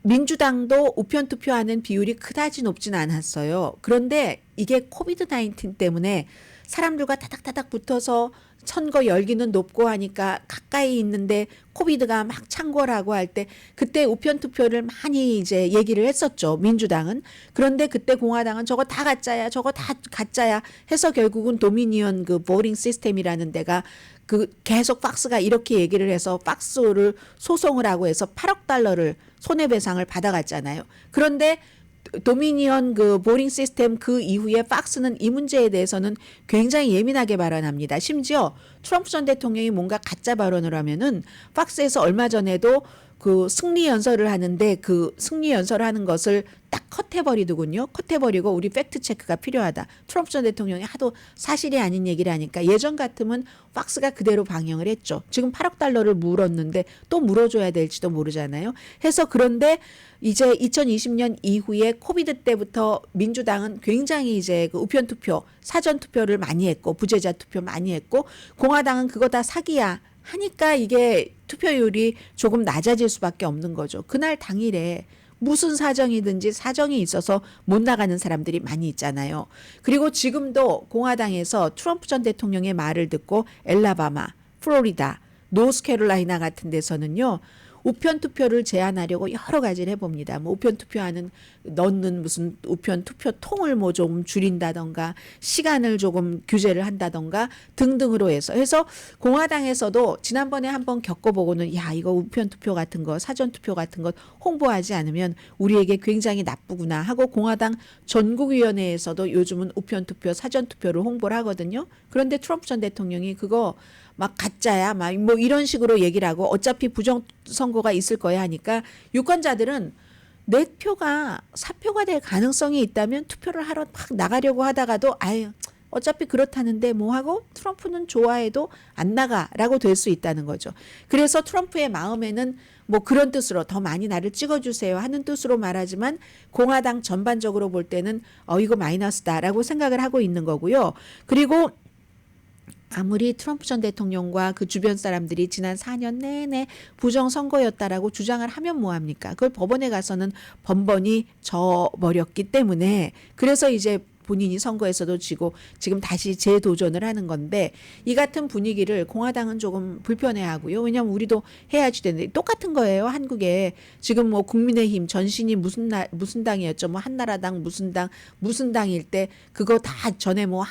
민주당도 우편 투표하는 비율이 그다지 높진 않았어요. 그런데 이게 코비드 19 때문에 사람들과 타닥타닥 붙어서 선거 열기는 높고 하니까 가까이 있는데 코비드가 막 창궐하고 할 때 그때 우편 투표를 많이 이제 얘기를 했었죠. 민주당은. 그런데 그때 공화당은 저거 다 가짜야. 저거 다 가짜야 해서 결국은 도미니언 그 보링 시스템이라는 데가 그 계속 팍스가 이렇게 얘기를 해서 팍스를 소송을 하고 해서 8억 달러를 손해배상을 받아갔잖아요. 그런데 도미니언 그 보링 시스템 그 이후에 팍스는 이 문제에 대해서는 굉장히 예민하게 발언합니다. 심지어 트럼프 전 대통령이 뭔가 가짜 발언을 하면은 팍스에서 얼마 전에도 그 승리 연설을 하는데 그 승리 연설을 하는 것을 딱 컷해버리더군요. 컷해버리고 우리 팩트 체크가 필요하다. 트럼프 전 대통령이 하도 사실이 아닌 얘기를 하니까 예전 같으면 팍스가 그대로 방영을 했죠. 지금 8억 달러를 물었는데 또 물어줘야 될지도 모르잖아요. 해서 그런데 이제 2020년 이후에 코비드 때부터 민주당은 굉장히 이제 그 우편 투표, 사전 투표를 많이 했고 부재자 투표 많이 했고 공화당은 그거 다 사기야. 하니까 이게 투표율이 조금 낮아질 수밖에 없는 거죠. 그날 당일에 무슨 사정이든지 사정이 있어서 못 나가는 사람들이 많이 있잖아요. 그리고 지금도 공화당에서 트럼프 전 대통령의 말을 듣고 엘라바마, 플로리다, 노스캐롤라이나 같은 데서는요. 우편 투표를 제한하려고 여러 가지를 해봅니다. 뭐 우편 투표하는 넣는 무슨 우편 투표 통을 뭐 좀 줄인다던가 시간을 조금 규제를 한다던가 등등으로 해서 공화당에서도 지난번에 한번 겪어보고는 야 이거 우편 투표 같은 거 사전 투표 같은 것 홍보하지 않으면 우리에게 굉장히 나쁘구나 하고 공화당 전국위원회에서도 요즘은 우편 투표 사전 투표를 홍보를 하거든요. 그런데 트럼프 전 대통령이 그거 막 가짜야 막 뭐 이런 식으로 얘기를 하고 어차피 부정 선거가 있을 거야 하니까 유권자들은 내 표가 사표가 될 가능성이 있다면 투표를 하러 막 나가려고 하다가도 아유 어차피 그렇다는데 뭐 하고 트럼프는 좋아해도 안 나가라고 될 수 있다는 거죠. 그래서 트럼프의 마음에는 뭐 그런 뜻으로 더 많이 나를 찍어주세요 하는 뜻으로 말하지만 공화당 전반적으로 볼 때는 이거 마이너스다라고 생각을 하고 있는 거고요. 그리고 아무리 트럼프 전 대통령과 그 주변 사람들이 지난 4년 내내 부정선거였다라고 주장을 하면 뭐합니까? 그걸 법원에 가서는 번번이 져버렸기 때문에 그래서 이제 본인이 선거에서도 지고 지금 다시 재도전을 하는 건데 이 같은 분위기를 공화당은 조금 불편해하고요. 왜냐하면 우리도 해야지 되는데 똑같은 거예요. 한국에 지금 뭐 국민의힘 전신이 무슨 당이었죠. 뭐 한나라당 무슨 당일 때 그거 다 전에 뭐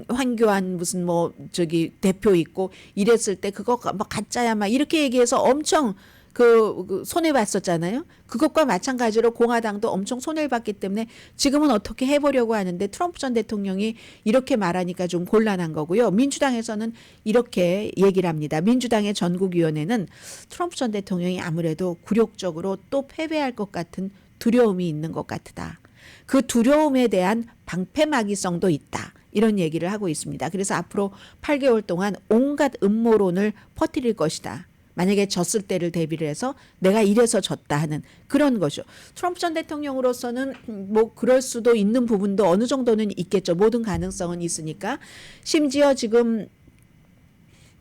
황교안 무슨 뭐 저기 대표 있고 이랬을 때 그거 막 가짜야 막 이렇게 얘기해서 엄청 그 손해봤었잖아요. 그것과 마찬가지로 공화당도 엄청 손해를 봤기 때문에 지금은 어떻게 해보려고 하는데 트럼프 전 대통령이 이렇게 말하니까 좀 곤란한 거고요. 민주당에서는 이렇게 얘기를 합니다. 민주당의 전국위원회는 트럼프 전 대통령이 아무래도 굴욕적으로 또 패배할 것 같은 두려움이 있는 것 같다. 그 두려움에 대한 방패막이성도 있다. 이런 얘기를 하고 있습니다. 그래서 앞으로 8개월 동안 온갖 음모론을 퍼뜨릴 것이다. 만약에 졌을 때를 대비를 해서 내가 이래서 졌다 하는 그런 것이죠. 트럼프 전 대통령으로서는 뭐 그럴 수도 있는 부분도 어느 정도는 있겠죠. 모든 가능성은 있으니까. 심지어 지금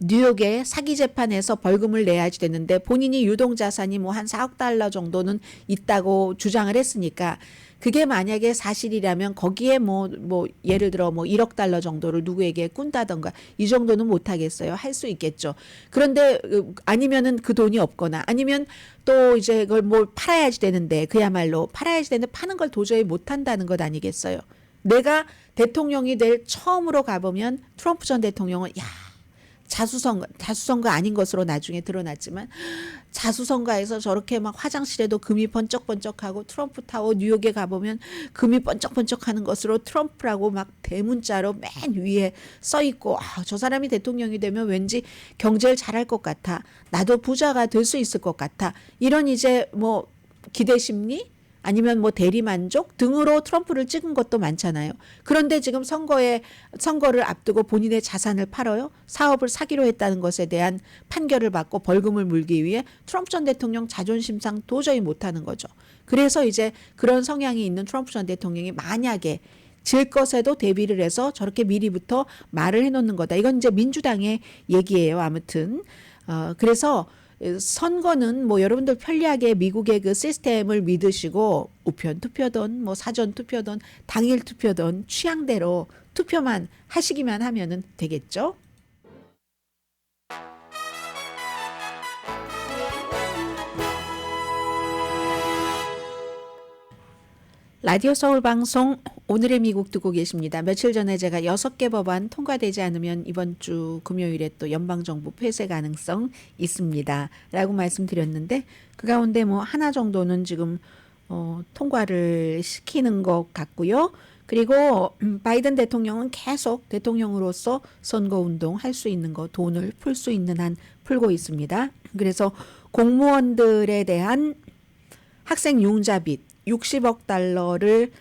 뉴욕의 사기 재판에서 벌금을 내야지 되는데 본인이 유동자산이 뭐 한 4억 달러 정도는 있다고 주장을 했으니까 그게 만약에 사실이라면 거기에 뭐 예를 들어 뭐 1억 달러 정도를 누구에게 꾼다던가 이 정도는 못 하겠어요. 할 수 있겠죠. 그런데 아니면은 그 돈이 없거나 아니면 또 이제 그걸 뭘 팔아야지 되는데 그야말로 팔아야지 되는데 파는 걸 도저히 못 한다는 것 아니겠어요. 내가 대통령이 될 처음으로 가보면 트럼프 전 대통령은 자수성가 아닌 것으로 나중에 드러났지만 자수성가에서 저렇게 막 화장실에도 금이 번쩍번쩍하고 트럼프 타워 뉴욕에 가보면 금이 번쩍번쩍하는 것으로 트럼프라고 막 대문자로 맨 위에 써 있고 저 사람이 대통령이 되면 왠지 경제를 잘할 것 같아. 나도 부자가 될 수 있을 것 같아. 이런 이제 뭐 기대 심리 아니면 뭐 대리만족 등으로 트럼프를 찍은 것도 많잖아요. 그런데 지금 선거를 앞두고 본인의 자산을 팔아요. 사업을 사기로 했다는 것에 대한 판결을 받고 벌금을 물기 위해 트럼프 전 대통령 자존심상 도저히 못하는 거죠. 그래서 이제 그런 성향이 있는 트럼프 전 대통령이 만약에 질 것에도 대비를 해서 저렇게 미리부터 말을 해놓는 거다. 이건 이제 민주당의 얘기예요. 아무튼 그래서 선거는 뭐 여러분들 편리하게 미국의 그 시스템을 믿으시고 우편 투표든 뭐 사전 투표든 당일 투표든 취향대로 투표만 하시기만 하면은 되겠죠. 라디오 서울 방송 오늘의 미국 듣고 계십니다. 며칠 전에 제가 6개 법안 통과되지 않으면 이번 주 금요일에 또 연방정부 폐쇄 가능성 있습니다. 라고 말씀드렸는데 그 가운데 뭐 하나 정도는 지금 통과를 시키는 것 같고요. 그리고 바이든 대통령은 계속 대통령으로서 선거운동 할 수 있는 거 돈을 풀 수 있는 한 풀고 있습니다. 그래서 공무원들에 대한 학생 융자빚 60억 달러를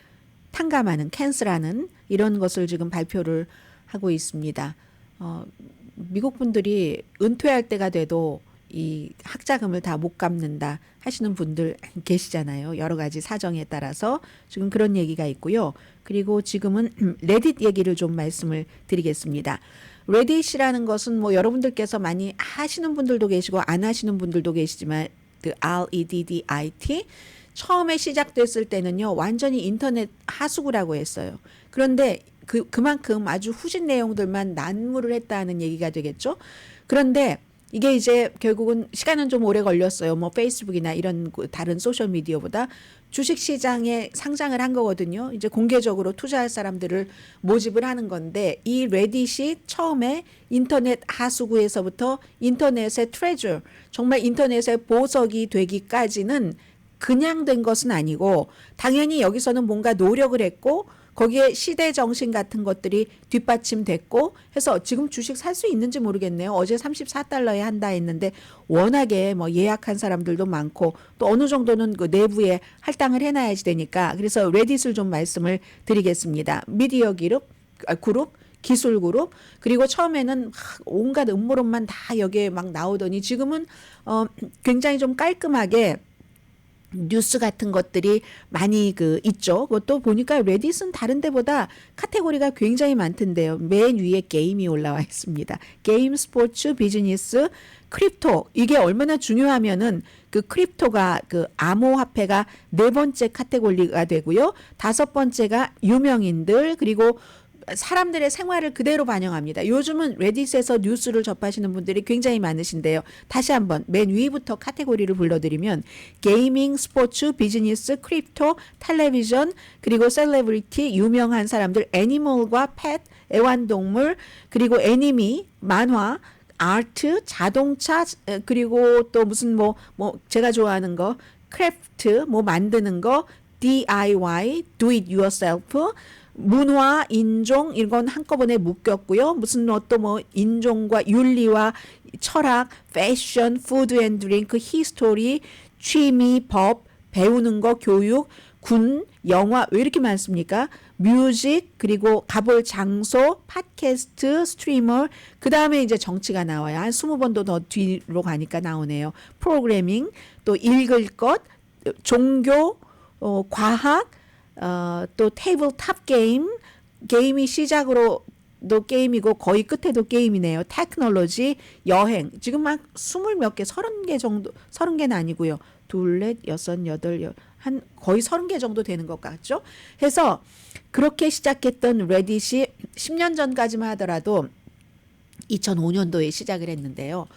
탕감하는 캔슬하는 이런 것을 지금 발표를 하고 있습니다. 미국 분들이 은퇴할 때가 돼도 이 학자금을 다 못 갚는다 하시는 분들 계시잖아요. 여러 가지 사정에 따라서 지금 그런 얘기가 있고요. 그리고 지금은 레딧 얘기를 좀 말씀을 드리겠습니다. 레딧이라는 것은 뭐 여러분들께서 많이 하시는 분들도 계시고 안 하시는 분들도 계시지만 그 REDDIT 처음에 시작됐을 때는요, 완전히 인터넷 하수구라고 했어요. 그런데 그만큼 아주 후진 내용들만 난무를 했다는 얘기가 되겠죠. 그런데 이게 이제 결국은 시간은 좀 오래 걸렸어요. 뭐 페이스북이나 이런 다른 소셜 미디어보다 주식 시장에 상장을 한 거거든요. 이제 공개적으로 투자할 사람들을 모집을 하는 건데 이 레딧이 처음에 인터넷 하수구에서부터 인터넷의 트레저, 정말 인터넷의 보석이 되기까지는 그냥 된 것은 아니고 당연히 여기서는 뭔가 노력을 했고 거기에 시대 정신 같은 것들이 뒷받침됐고 해서 지금 주식 살 수 있는지 모르겠네요. 어제 34달러에 한다 했는데 워낙에 뭐 예약한 사람들도 많고 또 어느 정도는 그 내부에 할당을 해놔야지 되니까 그래서 레딧을 좀 말씀을 드리겠습니다. 미디어 그룹 기술 그룹 그리고 처음에는 온갖 음모론만 다 여기에 막 나오더니 지금은 굉장히 좀 깔끔하게 뉴스 같은 것들이 많이 있죠. 그것도 보니까 레딧은 다른 데보다 카테고리가 굉장히 많던데요. 맨 위에 게임이 올라와 있습니다. 게임, 스포츠, 비즈니스, 크립토. 이게 얼마나 중요하면은 그 크립토가 그 암호화폐가 4번째 카테고리가 되고요. 5번째가 유명인들 그리고 사람들의 생활을 그대로 반영합니다. 요즘은 레딧에서 뉴스를 접하시는 분들이 굉장히 많으신데요. 다시 한번 맨 위부터 카테고리를 불러드리면 게이밍, 스포츠, 비즈니스, 크립토, 텔레비전, 그리고 셀레브리티, 유명한 사람들, 애니멀과 펫, 애완동물, 그리고 애니미, 만화, 아트, 자동차, 그리고 또 무슨 뭐 제가 좋아하는 거 크래프트, 뭐 만드는 거, DIY, do it yourself, 문화, 인종 이건 한꺼번에 묶였고요. 무슨 또 뭐 인종과 윤리와 철학, 패션, 푸드 앤 드링크, 히스토리, 취미, 법, 배우는 거, 교육, 군, 영화 왜 이렇게 많습니까? 뮤직, 그리고 가볼 장소, 팟캐스트, 스트리머, 그 다음에 이제 정치가 나와요. 한 20번도 더 뒤로 가니까 나오네요. 프로그래밍, 또 읽을 것, 종교, 과학, 또 테이블탑 게임이 시작으로,도 게임이고 거의 끝에도 게임이네요. 테크놀로지, 여행, 지금 막 20몇 개, 30개 정도, 30개는 아니고요. 둘, 넷, 여섯, 여덟, 한 거의 30개 정도 되는 것 같죠? 해서 그렇게 시작했던 레딧이 10년 전까지만 하더라도 2005년도에 시작을 했는데요.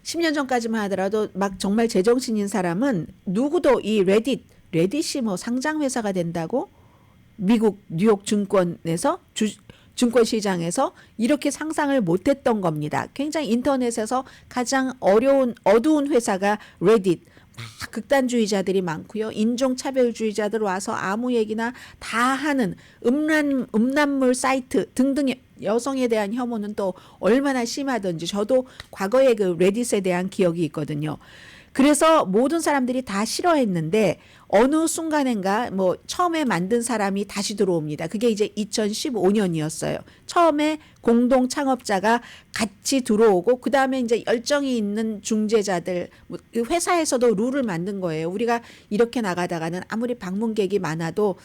10년 전까지만 하더라도 막 정말 제정신인 사람은 누구도 이 레딧이 뭐 상장 회사가 된다고 미국 뉴욕 증권에서 증권 시장에서 이렇게 상상을 못했던 겁니다. 굉장히 인터넷에서 가장 어두운 회사가 레딧. 막 극단주의자들이 많고요. 인종차별주의자들 와서 아무 얘기나 다 하는 음란물 사이트 등등 여성에 대한 혐오는 또 얼마나 심하던지 저도 과거에 그 레딧에 대한 기억이 있거든요. 그래서 모든 사람들이 다 싫어했는데 어느 순간인가 뭐 처음에 만든 사람이 다시 들어옵니다. 그게 이제 2015년이었어요. 처음에 공동 창업자가 같이 들어오고 그 다음에 이제 열정이 있는 중재자들 회사에서도 룰을 만든 거예요. 우리가 이렇게 나가다가는 아무리 방문객이 많아도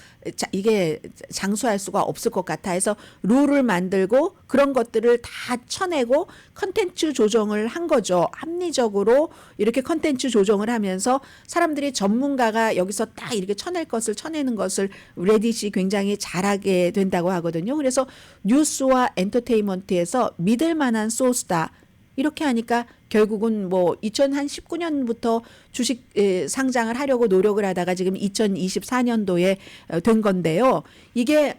이게 장수할 수가 없을 것 같아 해서 룰을 만들고 그런 것들을 다 쳐내고 컨텐츠 조정을 한 거죠. 합리적으로 이렇게 컨텐츠 조정을 하면서 사람들이 전문가가 여기서 딱 이렇게 쳐내는 것을 레딧이 굉장히 잘하게 된다고 하거든요. 그래서 뉴스와 엔터테인먼트에서 믿을 만한 소스다. 이렇게 하니까 결국은 뭐 2019년부터 주식 상장을 하려고 노력을 하다가 지금 2024년도에 된 건데요. 이게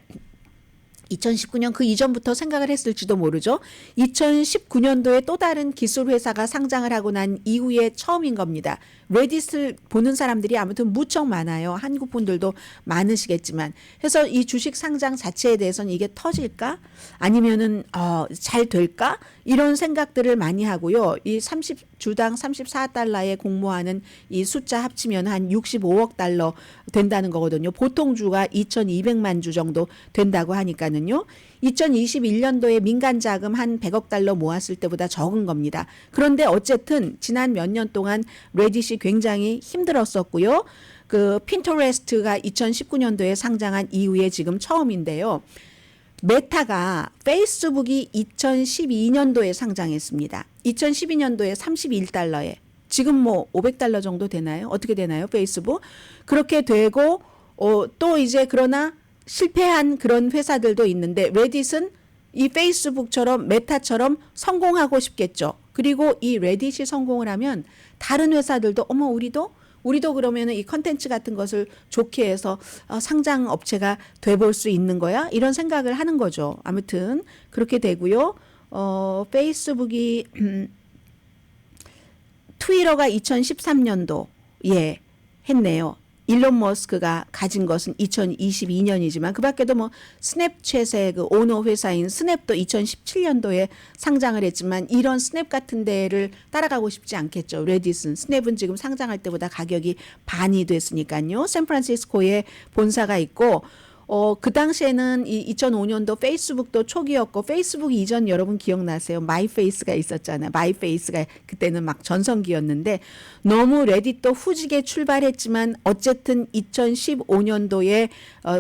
2019년 그 이전부터 생각을 했을지도 모르죠. 2019년도에 또 다른 기술 회사가 상장을 하고 난 이후에 처음인 겁니다. 레딧을 보는 사람들이 아무튼 무척 많아요. 한국 분들도 많으시겠지만. 그래서 이 주식 상장 자체에 대해서는 이게 터질까? 아니면은 잘 될까? 이런 생각들을 많이 하고요. 이 주당 34달러에 공모하는 이 숫자 합치면 한 65억 달러 된다는 거거든요. 보통 주가 2,200만 주 정도 된다고 하니까는요. 2021년도에 민간 자금 한 100억 달러 모았을 때보다 적은 겁니다. 그런데 어쨌든 지난 몇 년 동안 레딧이 굉장히 힘들었었고요. 그 핀터레스트가 2019년도에 상장한 이후에 지금 처음인데요. 메타가 페이스북이 2012년도에 상장했습니다. 2012년도에 31달러에 지금 뭐 500달러 정도 되나요? 어떻게 되나요? 페이스북. 그렇게 되고 또 이제 그러나 실패한 그런 회사들도 있는데 레딧은 이 페이스북처럼 메타처럼 성공하고 싶겠죠. 그리고 이 레딧이 성공을 하면 다른 회사들도 어머 우리도 그러면은 이 컨텐츠 같은 것을 좋게 해서 상장 업체가 돼볼 수 있는 거야? 이런 생각을 하는 거죠. 아무튼 그렇게 되고요. 페이스북이 트위터가 2013년도에 했네요. 일론 머스크가 가진 것은 2022년이지만 그 밖에도 뭐 스냅챗의 그 오너 회사인 스냅도 2017년도에 상장을 했지만 이런 스냅 같은 데를 따라가고 싶지 않겠죠. 레딧은 스냅은 지금 상장할 때보다 가격이 반이 됐으니까요. 샌프란시스코에 본사가 있고 그 당시에는 이 2005년도 페이스북도 초기였고 페이스북 이전 여러분 기억나세요? 마이페이스가 있었잖아요. 마이페이스가 그때는 막 전성기였는데 너무 레딧도 후지게 출발했지만 어쨌든 2015년도에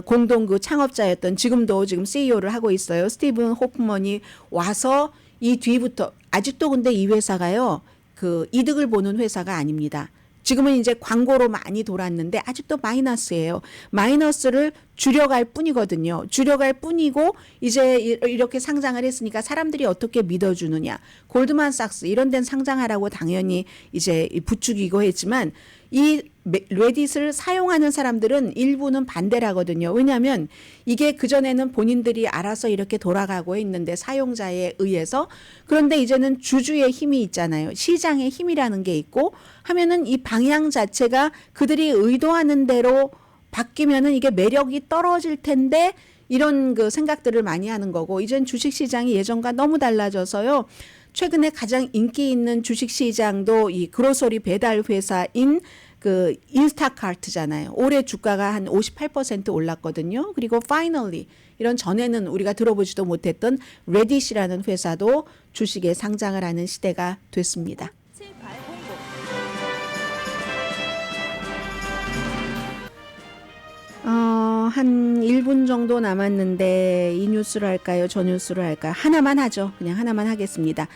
공동 그 창업자였던 지금 CEO를 하고 있어요. 스티븐 호프먼이 와서 이 뒤부터 아직도 근데 이 회사가요. 그 이득을 보는 회사가 아닙니다. 지금은 이제 광고로 많이 돌았는데 아직도 마이너스예요. 마이너스를 줄여갈 뿐이거든요. 줄여갈 뿐이고 이제 이렇게 상장을 했으니까 사람들이 어떻게 믿어주느냐. 골드만삭스 이런 데는 상장하라고 당연히 이제 부추기고 했지만 이 레딧을 사용하는 사람들은 일부는 반대를 하거든요. 왜냐하면 이게 그전에는 본인들이 알아서 이렇게 돌아가고 있는데 사용자에 의해서 그런데 이제는 주주의 힘이 있잖아요. 시장의 힘이라는 게 있고 하면은 이 방향 자체가 그들이 의도하는 대로 바뀌면은 이게 매력이 떨어질 텐데 이런 그 생각들을 많이 하는 거고 이젠 주식 시장이 예전과 너무 달라져서요. 최근에 가장 인기 있는 주식 시장도 이 그로서리 배달 회사인 그 인스타카트잖아요. 올해 주가가 한 58% 올랐거든요. 그리고 finally 이런 전에는 우리가 들어보지도 못했던 레딧이라는 회사도 주식에 상장을 하는 시대가 됐습니다. 한 1분 정도 남았는데 이 뉴스를 할까요? 저 뉴스를 할까요? 하나만 하죠. 그냥 하나만 하겠습니다.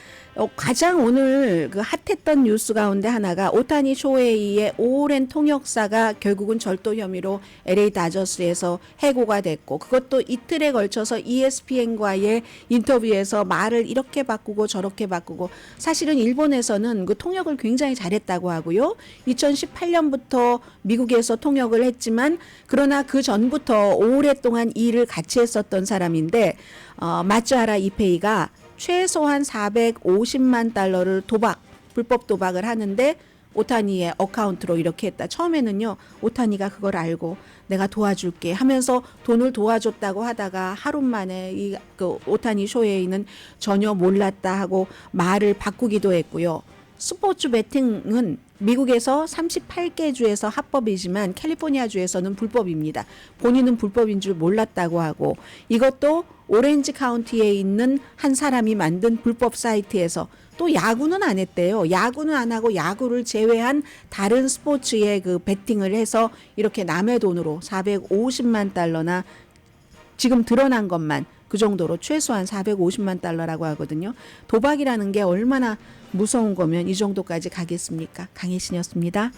가장 오늘 그 핫했던 뉴스 가운데 하나가 오타니 쇼헤이의 오랜 통역사가 결국은 절도 혐의로 LA 다저스에서 해고가 됐고 그것도 이틀에 걸쳐서 ESPN과의 인터뷰에서 말을 이렇게 바꾸고 저렇게 바꾸고 사실은 일본에서는 그 통역을 굉장히 잘했다고 하고요. 2018년부터 미국에서 통역을 했지만 그러나 그 전부터 오랫동안 이 일을 같이 했었던 사람인데 마츠하라 이페이가 최소한 450만 달러를 불법 도박을 하는데 오타니의 어카운트로 이렇게 했다. 처음에는요. 오타니가 그걸 알고 내가 도와줄게 하면서 돈을 도와줬다고 하다가 하루 만에 그 오타니 쇼헤이는 전혀 몰랐다 하고 말을 바꾸기도 했고요. 스포츠 베팅은 미국에서 38개 주에서 합법이지만 캘리포니아 주에서는 불법입니다. 본인은 불법인 줄 몰랐다고 하고 이것도 오렌지 카운티에 있는 한 사람이 만든 불법 사이트에서 또 야구는 안 했대요. 야구는 안 하고 야구를 제외한 다른 스포츠에 그 베팅을 해서 이렇게 남의 돈으로 450만 달러나 지금 드러난 것만 그 정도로 최소한 450만 달러라고 하거든요. 도박이라는 게 얼마나 무서운 거면 이 정도까지 가겠습니까? 강혜신이었습니다.